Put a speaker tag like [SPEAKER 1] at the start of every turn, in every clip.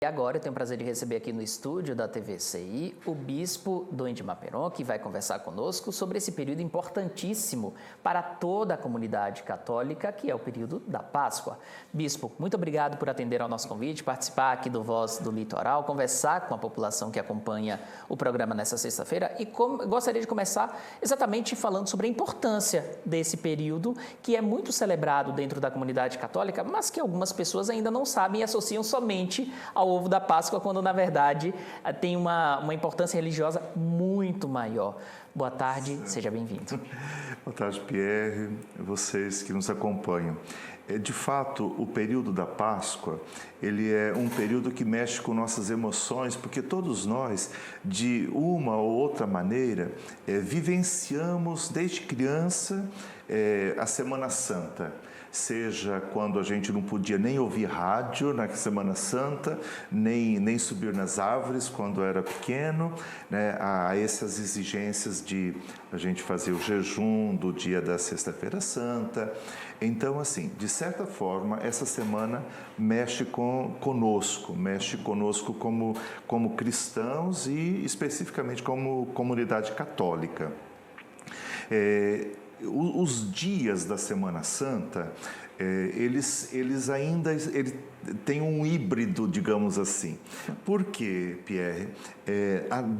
[SPEAKER 1] E agora eu tenho o prazer de receber aqui no estúdio da TVCI o bispo Dom Edmar Peron, que vai conversar conosco sobre esse período importantíssimo para toda a comunidade católica, que é o período da Páscoa. Bispo, muito obrigado por atender ao nosso convite, participar aqui do Voz do Litoral, conversar com a população que acompanha o programa nessa sexta-feira e gostaria de começar exatamente falando sobre a importância desse período, que é muito celebrado dentro da comunidade católica, mas que algumas pessoas ainda não sabem e associam somente ao ovo da Páscoa, quando na verdade tem uma importância religiosa muito maior. Boa tarde, seja bem-vindo.
[SPEAKER 2] Boa tarde, Pierre, vocês que nos acompanham. De fato, o período da Páscoa, ele é um período que mexe com nossas emoções, porque todos nós, de uma ou outra maneira, vivenciamos desde criança a Semana Santa. Seja quando a gente não podia nem ouvir rádio na Semana Santa, nem subir nas árvores quando era pequeno, né, a essas exigências de a gente fazer o jejum do dia da Sexta-feira Santa. Então, assim, de certa forma, essa semana mexe conosco como cristãos e especificamente como comunidade católica. Os dias da Semana Santa, eles têm um híbrido, digamos assim. Por quê, Pierre?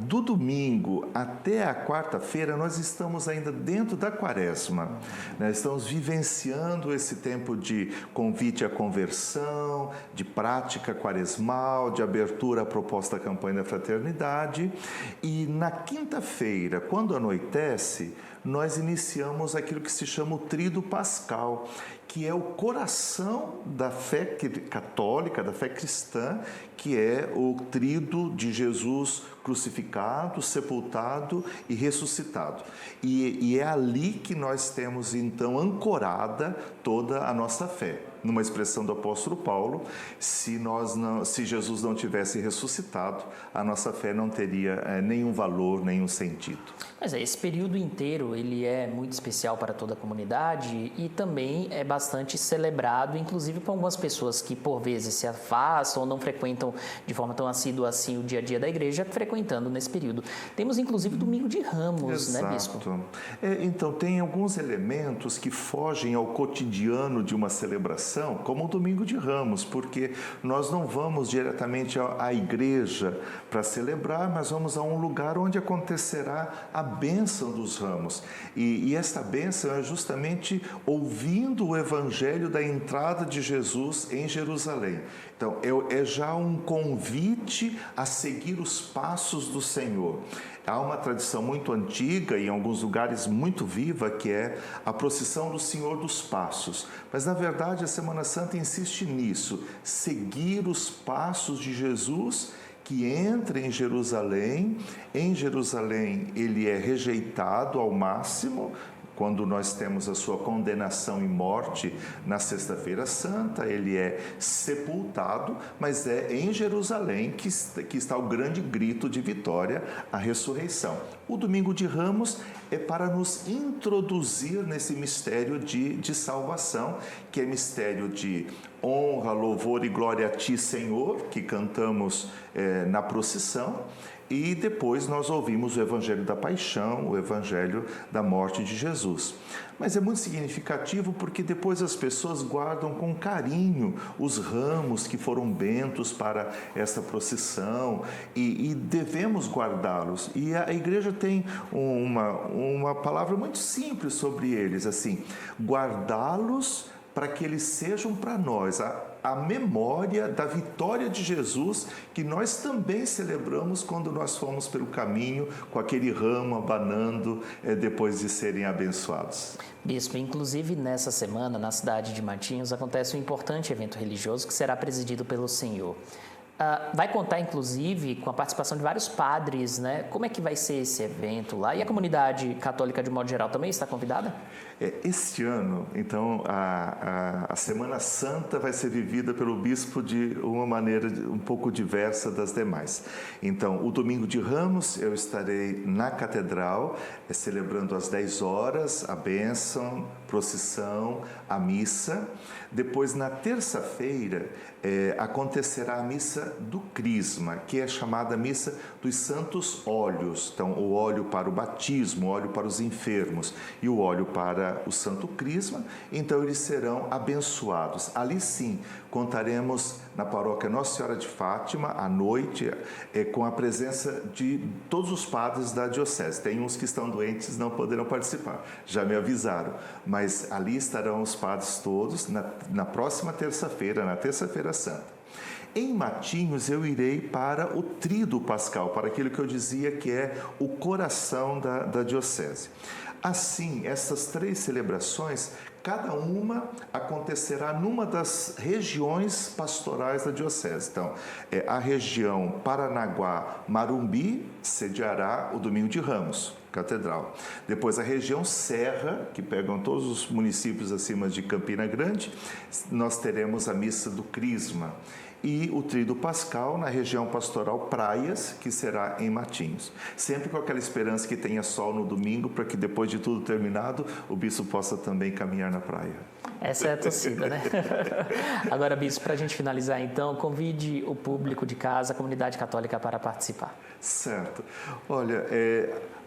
[SPEAKER 2] Do domingo até a quarta-feira, nós estamos ainda dentro da Quaresma. Nós estamos vivenciando esse tempo de convite à conversão, de prática quaresmal, de abertura à proposta da campanha da fraternidade. E na quinta-feira, quando anoitece, nós iniciamos aquilo que se chama o Tríduo Pascal, que é o coração da fé católica, da fé cristã, que é o tríduo de Jesus crucificado, sepultado e ressuscitado. E é ali que nós temos, então, ancorada toda a nossa fé. Numa expressão do apóstolo Paulo, se Jesus não tivesse ressuscitado, a nossa fé não teria nenhum valor, nenhum sentido.
[SPEAKER 1] Mas esse período inteiro, ele é muito especial para toda a comunidade e também é bastante celebrado, inclusive por algumas pessoas que, por vezes, se afastam ou não frequentam de forma tão assídua assim o dia a dia da igreja, frequentando nesse período. Temos, inclusive, Domingo de Ramos,
[SPEAKER 2] Exato.
[SPEAKER 1] Né, Bispo?
[SPEAKER 2] Então, tem alguns elementos que fogem ao cotidiano de uma celebração, como o Domingo de Ramos, porque nós não vamos diretamente à igreja para celebrar, mas vamos a um lugar onde acontecerá a bênção dos ramos. E esta bênção é justamente ouvindo o evangelho da entrada de Jesus em Jerusalém. Então, é já um convite a seguir os passos do Senhor. Há uma tradição muito antiga e em alguns lugares muito viva, que é a procissão do Senhor dos Passos. Mas, na verdade, a Semana Santa insiste nisso, seguir os passos de Jesus, que entra em Jerusalém. Em Jerusalém, ele é rejeitado ao máximo, quando nós temos a sua condenação e morte na Sexta-feira Santa, ele é sepultado, mas é em Jerusalém que está o grande grito de vitória, a ressurreição. O Domingo de Ramos é para nos introduzir nesse mistério de salvação, que é mistério de honra, louvor e glória a Ti, Senhor, que cantamos na procissão. E depois nós ouvimos o Evangelho da Paixão, o Evangelho da morte de Jesus. Mas é muito significativo porque depois as pessoas guardam com carinho os ramos que foram bentos para esta procissão e devemos guardá-los. E a igreja tem uma palavra muito simples sobre eles, assim, guardá-los para que eles sejam para nós a memória da vitória de Jesus, que nós também celebramos quando nós fomos pelo caminho com aquele ramo abanando depois de serem abençoados.
[SPEAKER 1] Bispo, inclusive nessa semana, na cidade de Matinhos, acontece um importante evento religioso que será presidido pelo senhor. Vai contar, inclusive, com a participação de vários padres, né? Como é que vai ser esse evento lá? E a comunidade católica, de modo geral, também está convidada?
[SPEAKER 2] Este ano, então, a Semana Santa vai ser vivida pelo bispo de uma maneira um pouco diversa das demais. Então, o Domingo de Ramos, eu estarei na Catedral, celebrando às 10 horas a bênção, procissão, a missa. Depois, na terça-feira, acontecerá a missa missa do Crisma, que é chamada missa dos santos óleos. Então, o óleo para o batismo, o óleo para os enfermos e o óleo para o santo Crisma. Então, eles serão abençoados. Ali sim, contaremos na paróquia Nossa Senhora de Fátima, à noite, com a presença de todos os padres da diocese. Tem uns que estão doentes, não poderão participar, já me avisaram, mas ali estarão os padres todos na próxima terça-feira, na Terça-feira Santa. Em Matinhos eu irei para o Tríduo Pascal, para aquilo que eu dizia que é o coração da diocese. Assim, essas 3 celebrações, cada uma acontecerá numa das regiões pastorais da diocese. Então, a região Paranaguá-Marumbi sediará o Domingo de Ramos, Catedral. Depois a região Serra, que pegam todos os municípios acima de Campina Grande, nós teremos a missa do Crisma. E o Tríduo Pascal na região pastoral Praias, que será em Matinhos. Sempre com aquela esperança que tenha sol no domingo, para que depois de tudo terminado, o bispo possa também caminhar na praia.
[SPEAKER 1] Essa é a torcida, né? Agora, bispo, para a gente finalizar então, convide o público de casa, a comunidade católica para participar.
[SPEAKER 2] Certo. Olha,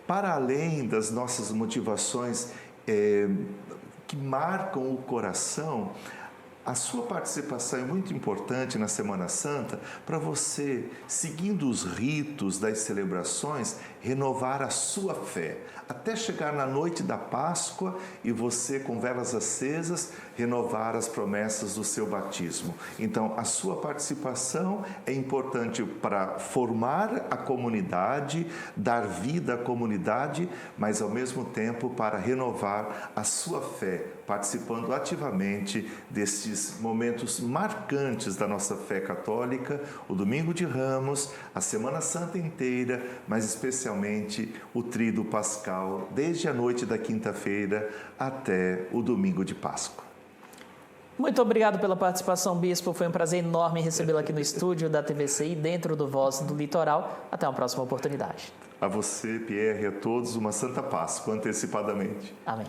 [SPEAKER 2] para além das nossas motivações que marcam o coração, a sua participação é muito importante na Semana Santa para você, seguindo os ritos das celebrações, renovar a sua fé, até chegar na noite da Páscoa e você, com velas acesas, renovar as promessas do seu batismo. Então, a sua participação é importante para formar a comunidade, dar vida à comunidade, mas ao mesmo tempo para renovar a sua fé, participando ativamente destes momentos marcantes da nossa fé católica, o Domingo de Ramos, a Semana Santa inteira, mas especialmente o Tríduo Pascal, desde a noite da quinta-feira até o Domingo de Páscoa.
[SPEAKER 1] Muito obrigado pela participação, bispo. Foi um prazer enorme recebê-lo aqui no estúdio da TVCI, dentro do Voz do Litoral. Até uma próxima oportunidade.
[SPEAKER 2] A você, Pierre, e a todos, uma Santa Páscoa, antecipadamente.
[SPEAKER 1] Amém.